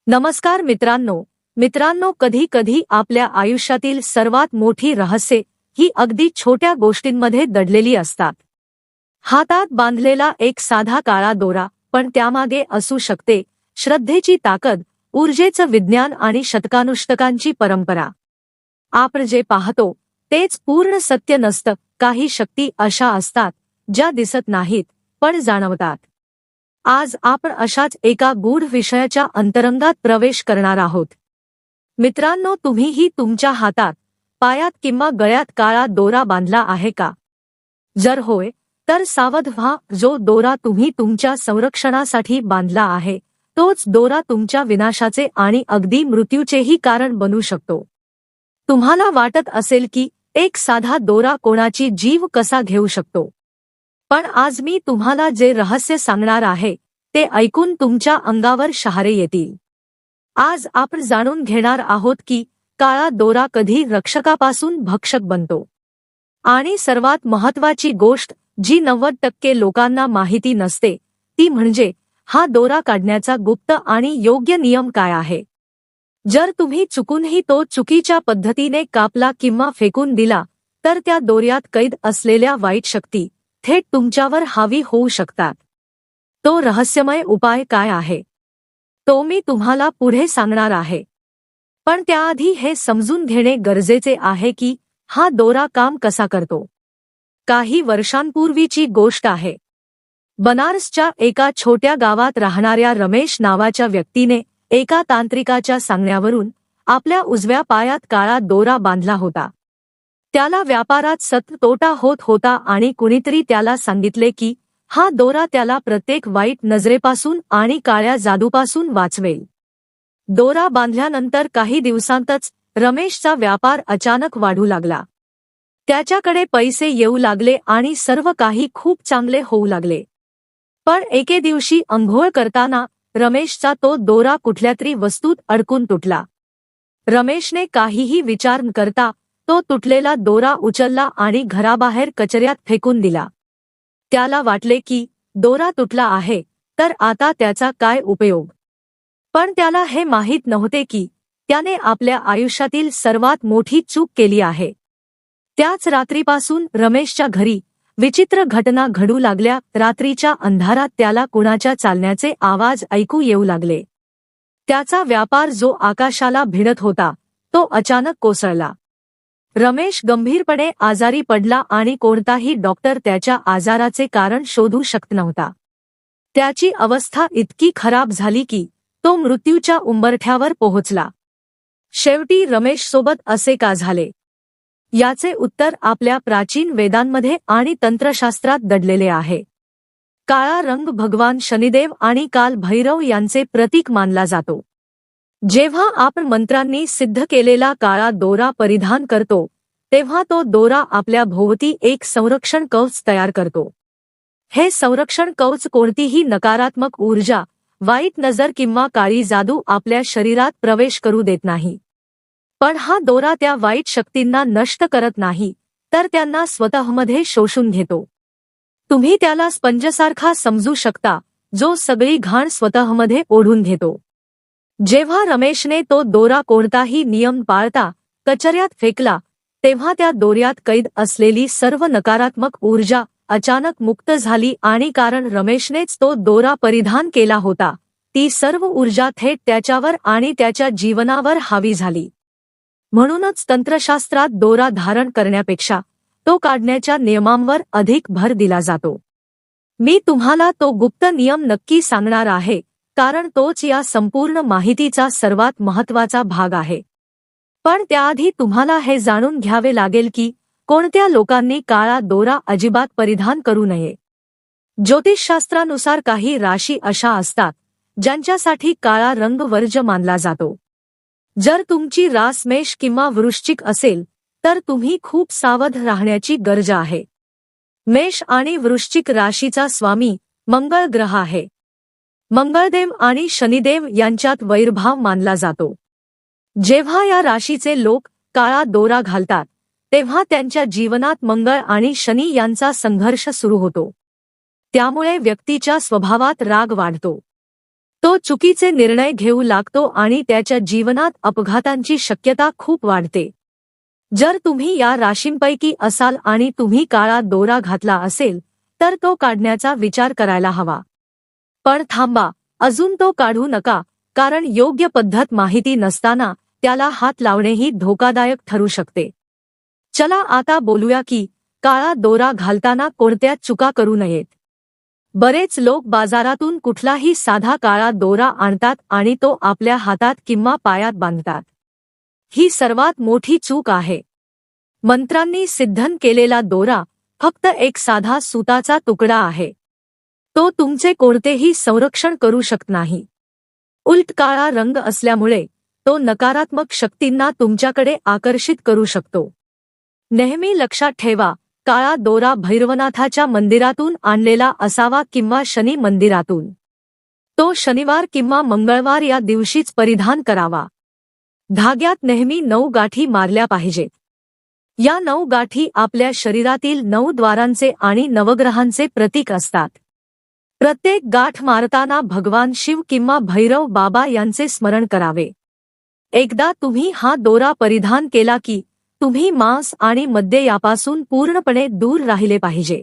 नमस्कार मित्रांनो, कधी कधी आपल्या आयुष्यातील सर्वात मोठी रहस्ये ही अगदी छोट्या गोष्टींमध्ये दडलेली असतात. हातात बांधलेला एक साधा काळा दोरा, पण त्यामागे असू शकते श्रद्धेची ताकद, ऊर्जेचं विज्ञान आणि शतकानुशतकांची परंपरा. आपण जे पाहतो तेच पूर्ण सत्य नसतं. काही शक्ती अशा असतात ज्या दिसत नाहीत पण जाणवतात. आज आपण अशाच एका गूढ विषयाच्या अंतरंगात प्रवेश करणार आहोत. मित्रांनो, तुम्हीही तुमच्या हातात, पायात किंवा गळ्यात काळा दोरा बांधला आहे का? जर होय, तर सावध व्हा. जो दोरा तुम्ही तुमच्या संरक्षणासाठी बांधला आहे, तोच दोरा तुमच्या विनाशाचे आणि अगदी मृत्यूचेही कारण बनू शकतो. तुम्हाला वाटत असेल की एक साधा दोरा कोणाची जीव कसा घेऊ शकतो, पण आज मी तुम्हाला जे रहस्य सांगणार आहे ते ऐकून तुमच्या अंगावर शहारे येतील. आज आपण जाणून घेणार आहोत की काळा दोरा कधी रक्षकापासून भक्षक बनतो. आणि सर्वात महत्त्वाची गोष्ट जी 90% लोकांना माहिती नसते ती म्हणजे हा दोरा काढण्याचा गुप्त आणि योग्य नियम काय आहे. जर तुम्ही चुकूनही तो चुकीच्या पद्धतीने कापला किंवा फेकून दिला तर त्या दोऱ्यात कैद असलेल्या वाईट शक्ती थेट तुमच्यावर हावी होऊ शकतात. तो रहस्यमय उपाय काय आहे तो मी तुम्हाला पुढे सांगणार आहे. पण त्याआधी हे समजून घेणे गरजेचे आहे की हा दोरा काम कसा करतो. काही वर्षांपूर्वीची गोष्ट आहे. बनारसच्या एका छोट्या गावात राहणाऱ्या रमेश नावाच्या व्यक्तीने एका तांत्रिकाच्या सांगण्यावरून आपल्या उजव्या पायात काळा दोरा बांधला होता. त्याला व्यापारात सतत तोटा होत होता आणि कुणीतरी त्याला सांगितले की हा दोरा त्याला प्रत्येक वाईट नजरेपासून आणि काळ्या जादूपासून वाचवेल. दोरा बांधल्यानंतर काही दिवसांतच रमेशचा व्यापार अचानक वाढू लागला. त्याच्याकडे पैसे येऊ लागले आणि सर्व काही खूप चांगले होऊ लागले. पण एके दिवशी अंघोळ करताना रमेशचा तो दोरा कुठल्यातरी वस्तूत अडकून तुटला. रमेशने काहीही विचार न करता तो तुटलेला दोरा उचलला आणि घराबाहेर कचऱ्यात फेकून दिला. त्याला वाटले की दोरा तुटला आहे तर आता त्याचा काय उपयोग. पण त्याला हे माहीत नव्हते की त्याने आपल्या आयुष्यातील सर्वात मोठी चूक केली आहे. त्याच रात्रीपासून रमेशच्या घरी विचित्र घटना घडू लागल्या. रात्रीच्या अंधारात त्याला कुणाच्या चालण्याचे आवाज ऐकू येऊ लागले. त्याचा व्यापार जो आकाशाला भिडत होता तो अचानक कोसळला. रमेश गंभीरपणे आजारी पडला आणि कोणताही डॉक्टर त्याच्या आजाराचे कारण शोधू शकत नव्हता. त्याची अवस्था इतकी खराब झाली की तो मृत्यूच्या उंबरठ्यावर पोहोचला. शेवटी रमेशसोबत असे का झाले याचे उत्तर आपल्या प्राचीन वेदांमध्ये आणि तंत्रशास्त्रात दडलेले आहे. काळा रंग भगवान शनिदेव आणि काल भैरव यांचे प्रतीक मानला जातो. जेव्हा आपण मंत्रांनी सिद्ध केलेला काळा दोरा परिधान करतो तेव्हा तो दोरा आपल्या भोवती एक संरक्षण कवच तयार करतो. हे संरक्षण कवच कोणतीही नकारात्मक ऊर्जा, वाईट नजर किंवा काळी जादू आपल्या शरीरात प्रवेश करू देत नाही. पण हा दोरा त्या वाईट शक्तींना नष्ट करत नाही तर त्यांना स्वतःमध्ये शोषून घेतो. तुम्ही त्याला स्पंजसारखा समजू शकता जो सगळी घाण स्वतःमध्ये ओढून घेतो. जेव्हा रमेशने तो दोरा कोणताही नियम पाळता कचऱ्यात फेकला तेव्हा त्या दोऱ्यात कैद असलेली सर्व नकारात्मक ऊर्जा अचानक मुक्त झाली आणि कारण रमेशनेच तो दोरा परिधान केला होता ती सर्व ऊर्जा थेट त्याच्यावर आणि त्याच्या जीवनावर हावी झाली. म्हणूनच तंत्रशास्त्रात दोरा धारण करण्यापेक्षा तो काढण्याच्या नियमांवर अधिक भर दिला जातो. मी तुम्हाला तो गुप्त नियम नक्की सांगणार आहे कारण तोच या संपूर्ण माहितीचा सर्वात महत्त्वाचा भाग आहे. पण त्याआधी तुम्हाला हे जाणून घ्यावे लागेल की कोणत्या लोकांनी काळा दोरा अजिबात परिधान करू नये. ज्योतिषशास्त्रानुसार काही राशी अशा असतात ज्यांच्यासाठी काळा रंग वर्ज्य मानला जातो. जर तुमची रास मेष किंवा वृश्चिक असेल तर तुम्ही खूप सावध राहण्याची गरज आहे. मेष आणि वृश्चिक राशीचा स्वामी मंगळ ग्रह आहे. मंगळदेव आणि शनिदेव यांच्यात वैरभाव मानला जातो. जेव्हा या राशीचे लोक काळा दोरा घालतात तेव्हा त्यांच्या जीवनात मंगळ आणि शनी यांचा संघर्ष सुरू होतो. त्यामुळे व्यक्तीच्या स्वभावात राग वाढतो. तो चुकीचे निर्णय घेऊ लागतो आणि त्याच्या जीवनात अपघातांची शक्यता खूप वाढते. जर तुम्ही या राशींपैकी असाल आणि तुम्ही काळा दोरा घातला असेल तर तो काढण्याचा विचार करायला हवा. पण थांबा, अजून तो काढू नका, कारण योग्य पद्धत माहिती नसताना त्याला हात लावणेही धोकादायक ठरू शकते. चला आता बोलूया की काळा दोरा घालताना कोणत्या चुका करू नयेत. बरेच लोक बाजारातून कुठलाही साधा काळा दोरा आणतात आणि तो आपल्या हातात किंवा पायात बांधतात. ही सर्वात मोठी चूक आहे. मंत्रांनी सिद्धन केलेला दोरा फक्त एक साधा सुताचा तुकडा आहे. तो तुमचे कोणतेही संरक्षण करू शकत नाही. उलट काळा रंग असल्यामुळे तो नकारात्मक शक्तींना तुमच्याकडे आकर्षित करू शकतो. नेहमी लक्षात ठेवा, काळा दोरा भैरवनाथाच्या मंदिरातून आणलेला असावा किंवा शनी मंदिरातून. तो शनिवार किंवा मंगळवार या दिवशीच परिधान करावा. धाग्यात नेहमी 9 गाठी मारल्या पाहिजेत. या 9 गाठी आपल्या शरीरातील 9 द्वारांचे आणि नवग्रहांचे प्रतीक असतात. प्रत्येक गाठ मारताना भगवान शिव किंवा भैरव बाबा यांचे स्मरण करावे. एकदा तुम्ही हा दोरा परिधान केला की तुम्ही मांस आणि मद्य यापासून पूर्णपणे दूर राहिले पाहिजे.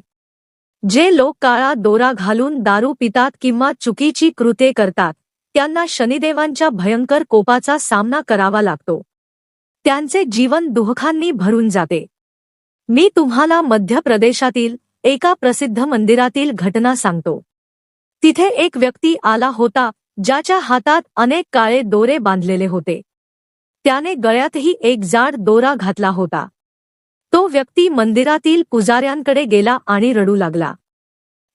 जे लोक काळा दोरा घालून दारू पितात किंवा चुकीची कृत्ये करतात त्यांना शनिदेवांच्या भयंकर कोपाचा सामना करावा लागतो. त्यांचे जीवन दुःखांनी भरून जाते. मी तुम्हाला मध्य प्रदेशातील एका प्रसिद्ध मंदिरातील घटना सांगतो. तिथे एक व्यक्ती आला होता ज्याच्या हातात अनेक काळे दोरे बांधलेले होते. त्याने गळ्यातही एक जाड दोरा घातला होता. तो व्यक्ती मंदिरातील पुजाऱ्यांकडे गेला आणि रडू लागला.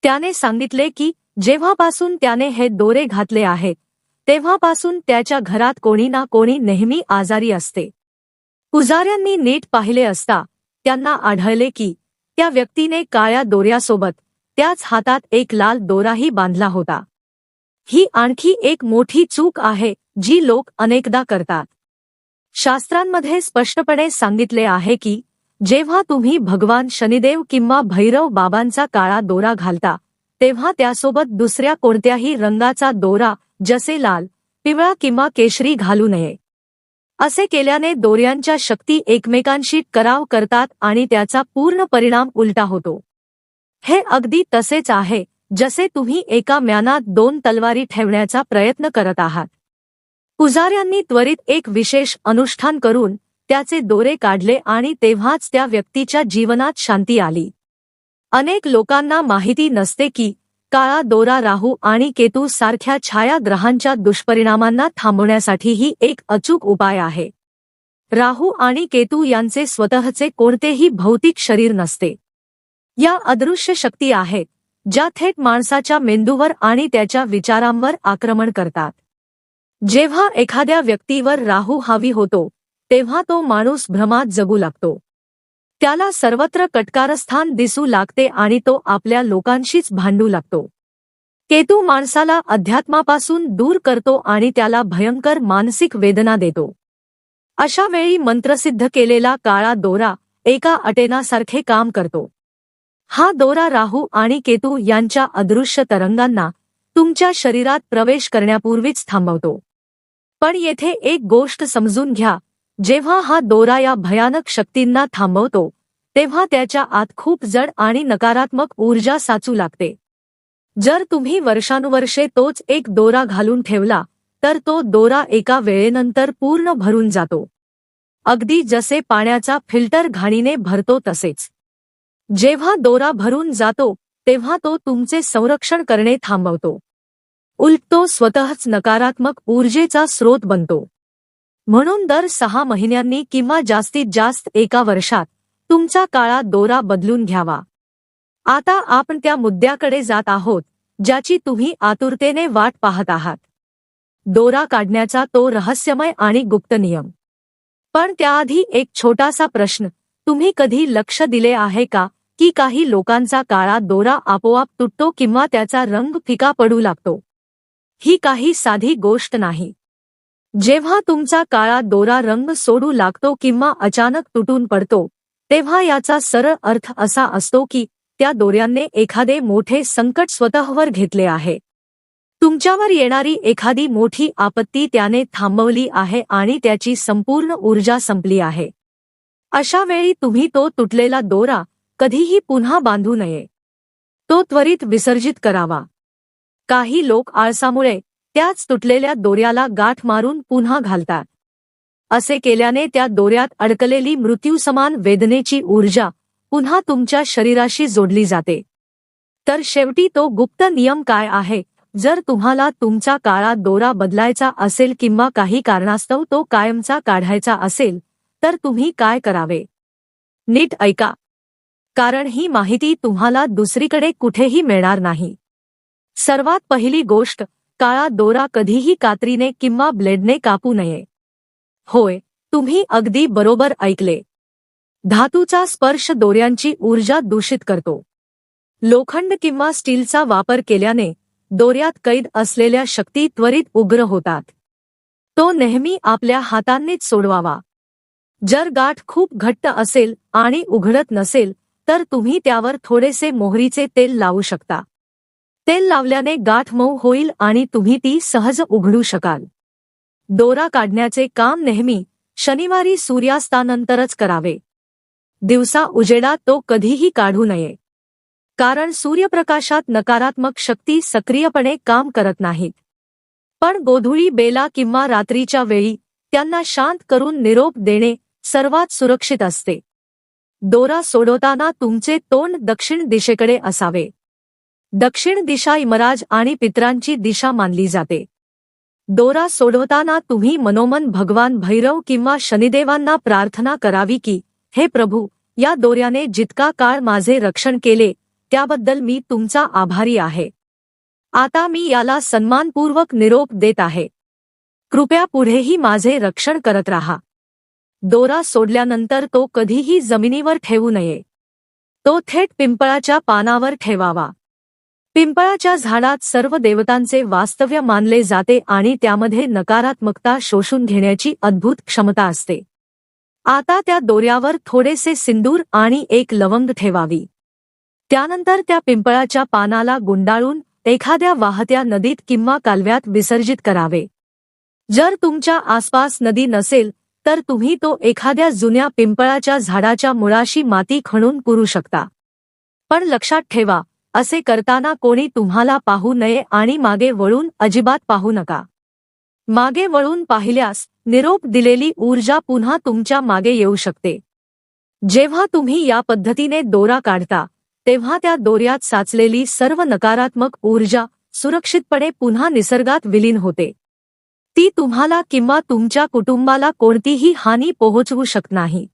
त्याने सांगितले की जेव्हापासून त्याने हे दोरे घातले आहेत तेव्हापासून त्याच्या घरात कोणी ना कोणी नेहमी आजारी असते. पुजाऱ्यांनी नीट पाहिले असता त्यांना आढळले की त्या व्यक्तीने काळ्या दोऱ्यासोबत त्याच हातात एक लाल दोराही बांधला होता. ही आणखी एक मोठी चूक आहे जी लोक अनेकदा करतात. शास्त्रांमध्ये स्पष्टपणे सांगितले आहे की जेव्हा तुम्ही भगवान शनिदेव किंवा भैरव बाबांचा काळा दोरा घालता तेव्हा त्यासोबत दुसऱ्या कोणत्याही रंगाचा दोरा जसे लाल, पिवळा किंवा केशरी घालू नये. असे केल्याने दोऱ्यांच्या शक्ती एकमेकांशी कराव करतात आणि त्याचा पूर्ण परिणाम उलटा होतो. हे अगदी तसेच आहे जसे तुम्ही एका म्यानात 2 तलवारी ठेवण्याचा प्रयत्न करत आहात. पुजाऱ्यांनी त्वरित एक विशेष अनुष्ठान करून त्याचे दोरे काढले आणि तेव्हाच त्या व्यक्तीच्या जीवनात शांती आली. अनेक लोकांना माहिती नसते की काळा दोरा राहू आणि केतू सारख्या छायाग्रहांच्या दुष्परिणामांना थांबवण्यासाठीही एक अचूक उपाय आहे. राहू आणि केतू यांचे स्वतःचे कोणतेही भौतिक शरीर नसते. या अदृश्य शक्ती आहेत ज्या थेट माणसाच्या मेंदूवर आणि त्याच्या विचारांवर आक्रमण करतात. जेव्हा एखाद्या व्यक्तीवर राहू हावी होतो तेव्हा तो माणूस भ्रमात जगू लागतो. त्याला सर्वत्र कटकारस्थान दिसू लागते आणि तो आपल्या लोकांशीच भांडू लागतो. केतू माणसाला अध्यात्मापासून दूर करतो आणि त्याला भयंकर मानसिक वेदना देतो. अशा वेळी मंत्रसिद्ध केलेला काळा दोरा एका अटेनासारखे काम करतो. हा दोरा राहू आणि केतू यांच्या अदृश्य तरंगांना तुमच्या शरीरात प्रवेश करण्यापूर्वीच थांबवतो. पण येथे एक गोष्ट समजून घ्या, जेव्हा हा दोरा या भयानक शक्तींना थांबवतो तेव्हा त्याच्या आत खूप जड आणि नकारात्मक ऊर्जा साचू लागते. जर तुम्ही वर्षानुवर्षे तोच एक दोरा घालून ठेवला तर तो दोरा एका वेळेनंतर पूर्ण भरून जातो. अगदी जसे पाण्याचा फिल्टर घाणीने भरतो तसेच. जेव्हा दोरा भरून जातो तेव्हा तो तुमचे संरक्षण करणे थांबवतो. उलट तो स्वतःच नकारात्मक ऊर्जेचा स्रोत बनतो. म्हणून दर 6 महिन्यांनी किंवा जास्तीत जास्त एका वर्षात तुमचा काळा दोरा बदलून घ्यावा. आता आपण त्या मुद्द्याकडे जात आहोत ज्याची तुम्ही आतुरतेने वाट पाहत आहात. दोरा काढण्याचा तो रहस्यमय आणि गुप्त नियम. पण त्याआधी एक छोटासा प्रश्न, तुम्ही कधी लक्ष दिले आहे का की काही लोकांचा काळा दोरा आपोआप तुटतो किंवा त्याचा रंग फिका पडू लागतो? ही काही साधी गोष्ट नाही. जेव्हा तुमचा काळा दोरा रंग सोडू लागतो किंवा अचानक तुटून पडतो तेव्हा याचा सरळ अर्थ असा असतो की त्या दोऱ्याने एखादे मोठे संकट स्वतःवर घेतले आहे. तुमच्यावर येणारी एखादी मोठी आपत्ती त्याने थांबवली आहे आणि त्याची संपूर्ण ऊर्जा संपली आहे. अशा वेळी तुम्ही तो तुटलेला दोरा कधीही पुन्हा बांधू नये. तो त्वरित विसर्जित करावा. काही लोक आळसामुळे त्याच तुटलेल्या दोऱ्याला गाठ मारून पुन्हा घालतात. असे केल्याने त्या दोऱ्यात अडकलेली मृत्यूसमान वेदनेची ऊर्जा पुन्हा तुमच्या शरीराशी जोडली जाते. तर शेवटी तो गुप्त नियम काय आहे? जर तुम्हाला तुमचा काळा दोरा बदलायचा असेल किंवा काही कारणास्तव तो कायमचा काढायचा असेल तर तुम्ही काय करावे? नीट ऐका, कारण ही माहिती तुम्हाला दुसरीकडे कुठेही मिळणार नाही. सर्वात पहिली गोष्ट, काळा दोरा कधीही कात्रीने किंवा ब्लेडने कापू नये. होय, तुम्ही अगदी बरोबर ऐकले. धातूचा स्पर्श दोऱ्यांची ऊर्जा दूषित करतो. लोखंड किंवा स्टीलचा वापर केल्याने दोऱ्यात कैद असलेल्या शक्ती त्वरित उग्र होतात. तो नेहमी आपल्या हातांनीच सोडवावा. जर गाठ खूप घट्ट असेल आणि उघडत नसेल तर तुम्ही त्यावर थोडेसे मोहरीचे तेल लावू शकता. तेल लावल्याने गाठ मऊ होईल आणि तुम्ही ती सहज उघडू शकाल. दोरा काढण्याचे काम नेहमी शनिवारी सूर्यास्तानंतरच करावे. दिवसा उजेडात तो कधीही काढू नये, कारण सूर्यप्रकाशात नकारात्मक शक्ती सक्रियपणे काम करत नाहीत. पण गोधूळी बेला किंवा रात्रीच्या वेळी त्यांना शांत करून निरोप देणे सर्वात सुरक्षित असते. दोरा सोडवताना तुमचे तोंड दक्षिण दिशेकडे असावे. दक्षिण दिशा यमराज आणि पितरांची दिशा मानली जाते. दोरा सोडवताना तुम्ही मनोमन भगवान भैरव किंवा शनिदेवांना प्रार्थना करावी की, हे प्रभू, या दोऱ्याने जितका काळ माझे रक्षण केले त्याबद्दल मी तुमचा आभारी आहे. आता मी याला सन्मानपूर्वक निरोप देत आहे. कृपया पुढेही माझे रक्षण करत राहा. दोरा सोडल्यानंतर तो कधीही जमिनीवर ठेवू नये. तो थेट पिंपळाच्या पानावर ठेवावा. पिंपळाच्या झाडात सर्व देवतांचे वास्तव्य मानले जाते आणि त्यामध्ये नकारात्मकता शोषून घेण्याची अद्भुत क्षमता असते. आता त्या दोऱ्यावर थोडेसे सिंदूर आणि एक लवंग ठेवावी. त्यानंतर त्या पिंपळाच्या पानाला गुंडाळून एखाद्या वाहत्या नदीत किंवा कालव्यात विसर्जित करावे. जर तुमच्या आसपास नदी नसेल तर तुम्ही तो एखाद्या जुन्या पिंपळाच्या झाडाच्या मुळाशी माती खणून पुरू शकता. पण लक्षात ठेवा, असे करताना कोणी तुम्हाला पाहू नये आणि मागे वळून अजिबात पाहू नका. मागे वळून पाहिल्यास निरोप दिलेली ऊर्जा पुन्हा तुमच्या मागे येऊ शकते. जेव्हा तुम्ही या पद्धतीने दोरा काढता तेव्हा त्या दोऱ्यात साचलेली सर्व नकारात्मक ऊर्जा सुरक्षितपणे पुन्हा निसर्गात विलीन होते. ती तुम्हाला किंवा तुमच्या कुटुंबाला कोणतीही हानी पोहोचवू शकत नाही.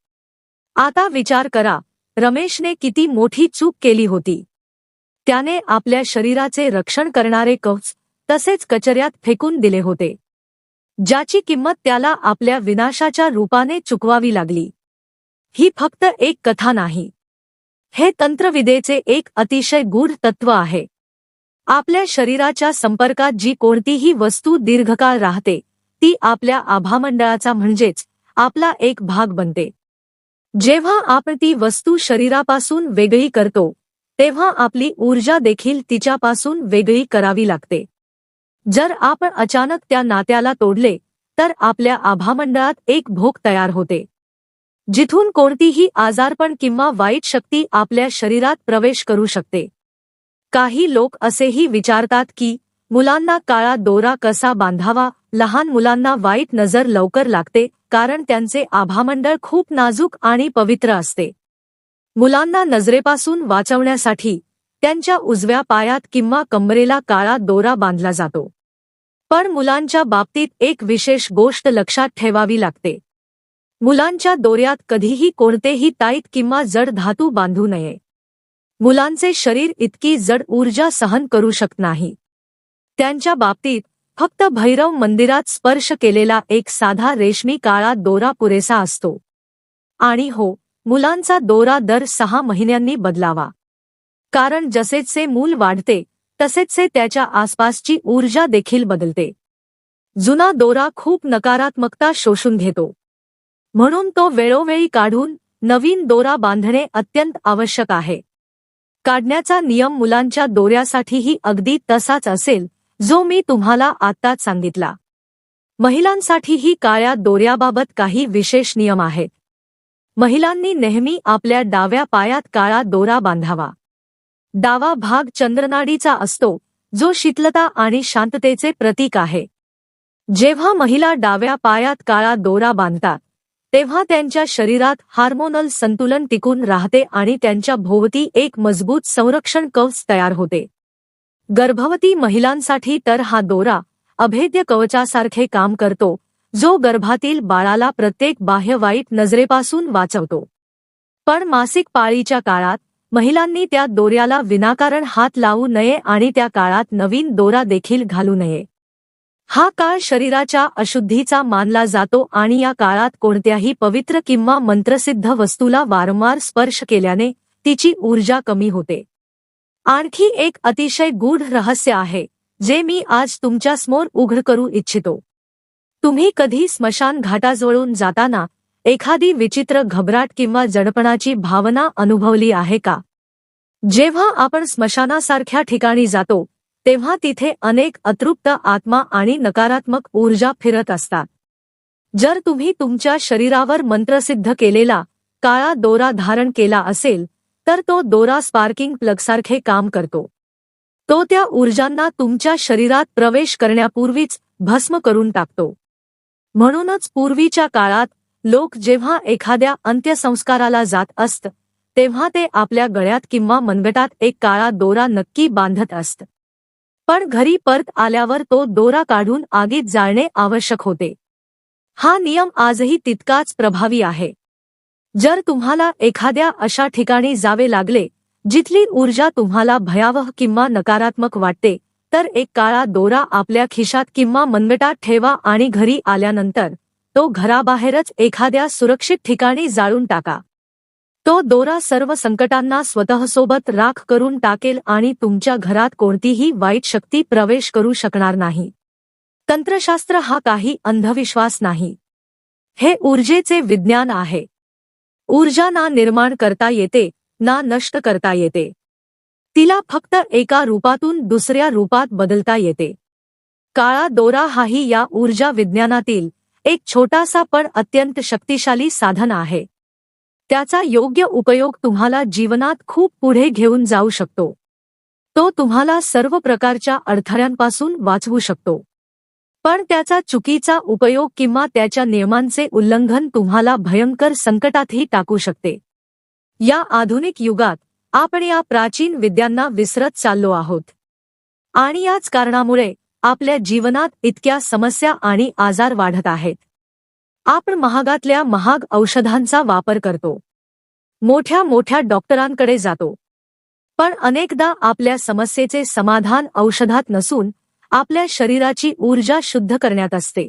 आता विचार करा, रमेशने किती मोठी चूक केली होती. त्याने आपल्या शरीराचे रक्षण करणारे कवच तसेच कचऱ्यात फेकून दिले होते, ज्याची किंमत त्याला आपल्या विनाशाच्या रूपाने चुकवावी लागली. ही फक्त एक कथा नाही, हे तंत्रविद्येचे एक अतिशय गूढ तत्व आहे. आपल्या शरीराच्या संपर्कात जी कोणतीही वस्तू दीर्घकाळ राहते ती आपल्या आभामंडळाचा म्हणजेच आपला एक भाग बनते. जेव्हा आपण ती वस्तू शरीरापासून वेगळी करतो तेव्हा आपली ऊर्जा देखील तिच्यापासून वेगळी करावी लागते. जर आपण अचानक त्या नात्याला तोडले तर आपल्या आभामंडळात एक भोक तयार होते, जिथून कोणतीही आजारपण किंवा वाईट शक्ती आपल्या शरीरात प्रवेश करू शकते. काही लोक असेही विचारतात की मुलांना काळा दोरा कसा बांधावा. लहान मुलांना वाईट नजर लवकर लागते कारण त्यांचे आभामंडळ खूप नाजूक आणि पवित्र असते. मुलांना नजरेपासून वाचवण्यासाठी त्यांच्या उजव्या पायात किंवा कंबरेला काळा दोरा बांधला जातो. पण मुलांच्या बाबतीत एक विशेष गोष्ट लक्षात ठेवावी लागते. मुलांच्या दोऱ्यात कधीही कोणतेही ताईत किंवा जड धातू बांधू नये. मुलांचे शरीर इतकी जड ऊर्जा सहन करू शकत नाही. त्यांच्या बाबतीत फक्त भैरव मंदिरात स्पर्श केलेला एक साधा रेशमी काळा दोरा पुरेसा असतो. आणि हो, मुलांचा दोरा दर 6 महिन्यांनी बदलावा, कारण जसेचे मूल वाढते तसेचे त्याच्या आसपासची ऊर्जा देखील बदलते. जुना दोरा खूप नकारात्मकता शोषून घेतो, म्हणून तो वेळोवेळी काढून नवीन दोरा बांधणे अत्यंत आवश्यक आहे. काढण्याचा नियम मुलांच्या दोऱ्यासाठीही अगदी तसाच असेल जो मी तुम्हाला आत्ताच सांगितला. महिलांसाठीही काळ्या दोऱ्याबाबत काही विशेष नियम आहेत. महिलांनी नेहमी आपल्या डाव्या पायात काळा दोरा बांधावा. डावा भाग चंद्रनाडीचा असतो, जो शीतलता आणि शांततेचे प्रतीक आहे. जेव्हा महिला डाव्या पायात काळा दोरा बांधतात तेव्हा त्यांच्या शरीरात हार्मोनल संतुलन टिकून राहते आणि त्यांच्या भोवती एक मजबूत संरक्षण कवच तयार होते. गर्भवती महिलांसाठी तर हा दोरा अभेद्य कवचासारखे काम करतो, जो गर्भातील बाळाला प्रत्येक बाह्य वाईट नजरेपासून वाचवतो. पण मासिक पाळीच्या काळात महिलांनी त्या दोऱ्याला विनाकारण हात लावू नये आणि त्या काळात नवीन दोरा देखील घालू नये. हा काळ शरीराच्या अशुद्धीचा मानला जातो आणि या काळात कोणत्याही पवित्र किंवा मंत्रसिद्ध वस्तूला वारंवार स्पर्श केल्याने तिची ऊर्जा कमी होते. आणखी एक अतिशय गूढ रहस्य आहे जे मी आज तुमच्यासमोर उघड करू इच्छितो. तुम्ही कधी स्मशान घाटाजवळून जाताना एखादी विचित्र घबराट किंवा जडपणाची भावना अनुभवली आहे का? जेव्हा आपण स्मशानासारख्या ठिकाणी जातो तेव्हा तिथे अनेक अतृप्त आत्मा आणि नकारात्मक ऊर्जा फिरत असतात. जर तुम्ही तुमच्या शरीरावर मंत्रसिद्ध केलेला काळा दोरा धारण केला असेल तर तो दोरा स्पार्किंग प्लगसारखे काम करतो. तो त्या ऊर्जांना तुमच्या शरीरात प्रवेश करण्यापूर्वीच भस्म करून टाकतो. म्हणूनच पूर्वीच्या काळात लोक जेव्हा एखाद्या अंत्यसंस्काराला जात असत तेव्हा ते आपल्या गळ्यात किंवा मनगटात एक काळा दोरा नक्की बांधत असत. पण घरी परत आल्यावर तो दोरा काढून आगीत जाळणे आवश्यक होते. हा नियम आजही तितकाच प्रभावी आहे. जर तुम्हाला एखाद्या अशा ठिकाणी जावे लागले जिथली ऊर्जा तुम्हाला भयावह किंवा नकारात्मक वाटते तर एक काळा दोरा आपल्या खिशात किंवा मनगटात ठेवा आणि घरी आल्यानंतर तो घराबाहेरच एखाद्या सुरक्षित ठिकाणी जाळून टाका. तो दोरा सर्व संकटांना स्वतःसोबत राख करून टाकेल आणि तुमच्या घरात कोणतीही वाईट शक्ती प्रवेश करू शकणार नाही. तंत्रशास्त्र हा काही अंधविश्वास नाही. हे ऊर्जेचे विज्ञान आहे. ऊर्जा ना निर्माण करता येते ना नष्ट करता येते. तिला फक्त एका रूपातून दुसऱ्या रूपात बदलता येते. काळा दोरा हाही या ऊर्जा विज्ञानातील एक छोटासा पण अत्यंत शक्तिशाली साधन आहे. त्याचा योग्य उपयोग तुम्हाला जीवनात खूप पुढे घेऊन जाऊ शकतो. तो तुम्हाला सर्व प्रकारच्या अडथळ्यांपासून वाचवू शकतो. पण त्याचा चुकीचा उपयोग किंवा त्याच्या नियमांचे उल्लंघन तुम्हाला भयंकर संकटातही टाकू शकते. या आधुनिक युगात आपण या प्राचीन विद्यांना विसरत चाललो आहोत. आणि याच कारणामुळे आपल्या जीवनात इतक्या समस्या आणि आजार वाढत आहेत. आपण महागातल्या महाग औषधांचा वापर करतो. मोठ्या मोठ्या डॉक्टरांकडे जातो. पण अनेकदा आपल्या समस्येचे समाधान औषधात नसून आपल्या शरीराची ऊर्जा शुद्ध करण्यात असते.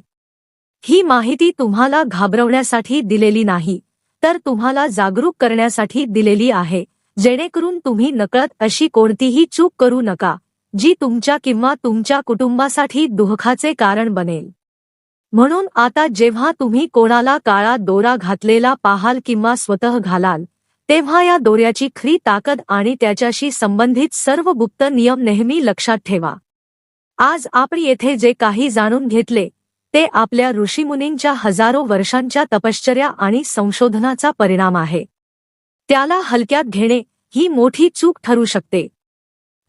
ही माहिती तुम्हाला घाबरवण्यासाठी दिलेली नाही तर तुम्हाला जागरूक करण्यासाठी दिलेली आहे, जेणेकरून तुम्ही नकळत अशी कोणतीही चूक करू नका जी तुमच्या किंवा तुमच्या कुटुंबासाठी दुःखाचे कारण बनेल. म्हणून आता जेव्हा तुम्ही कोणाला काळा दोरा घातलेला पाहाल किंवा स्वतः घालाल तेव्हा या दोऱ्याची खरी ताकद आणि त्याच्याशी संबंधित सर्व गुप्त नियम नेहमी लक्षात ठेवा. आज आपण येथे जे काही जाणून घेतले ते आपल्या ऋषीमुनींच्या हजारो वर्षांच्या तपश्चर्या आणि संशोधनाचा परिणाम आहे. त्याला हलक्यात घेणे ही मोठी चूक ठरू शकते.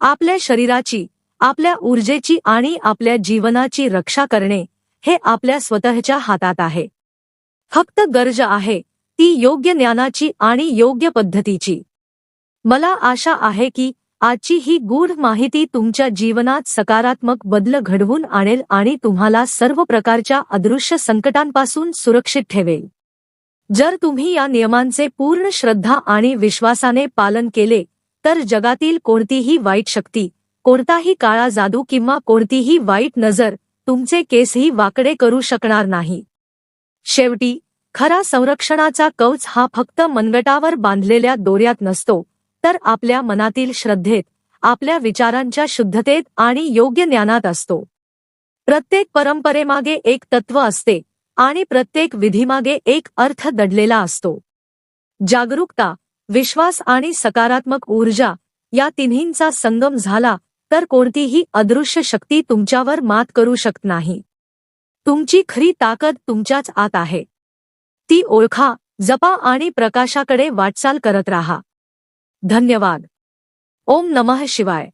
आपल्या शरीराची, आपल्या ऊर्जेची आणि आपल्या जीवनाची रक्षा करणे हे आपल्या स्वतःच्या हातात आहे. फक्त गरज आहे ती योग्य ज्ञानाची आणि योग्य पद्धतीची. मला आशा आहे की आजची ही गूढ माहिती तुमच्या जीवनात सकारात्मक बदल घडवून आणेल आणि तुम्हाला सर्व प्रकारच्या अदृश्य संकटांपासून सुरक्षित ठेवेल. जर तुम्ही या नियमांचे पूर्ण श्रद्धा आणि विश्वासाने पालन केले तर जगातील कोणतीही वाईट शक्ती, कोणताही काळा जादू किंवा कोणतीही वाईट नजर तुमचे केसही वाकडे करू शकणार नाही. शेवटी खरा संरक्षणाचा कवच हा फक्त मनगटावर बांधलेल्या दोऱ्यात नसतो तर आपल्या मनातील श्रद्धेत, आपल्या विचारांच्या शुद्धतेत आणि योग्य ज्ञानात असतो. प्रत्येक परंपरेमागे एक तत्व असते आणि प्रत्येक विधीमागे एक अर्थ दडलेला असतो. जागरूकता, विश्वास आणि सकारात्मक ऊर्जा या तिन्हींचा संगम झाला तर कोणतीही अदृश्य शक्ती तुमच्यावर मात करू शकत नाही. तुमची खरी ताकद तुमच्याच आत आहे. ती ओळखा, जपा आणि प्रकाशाकडे वाटचाल करत राहा. धन्यवाद. ओम नमः शिवाय.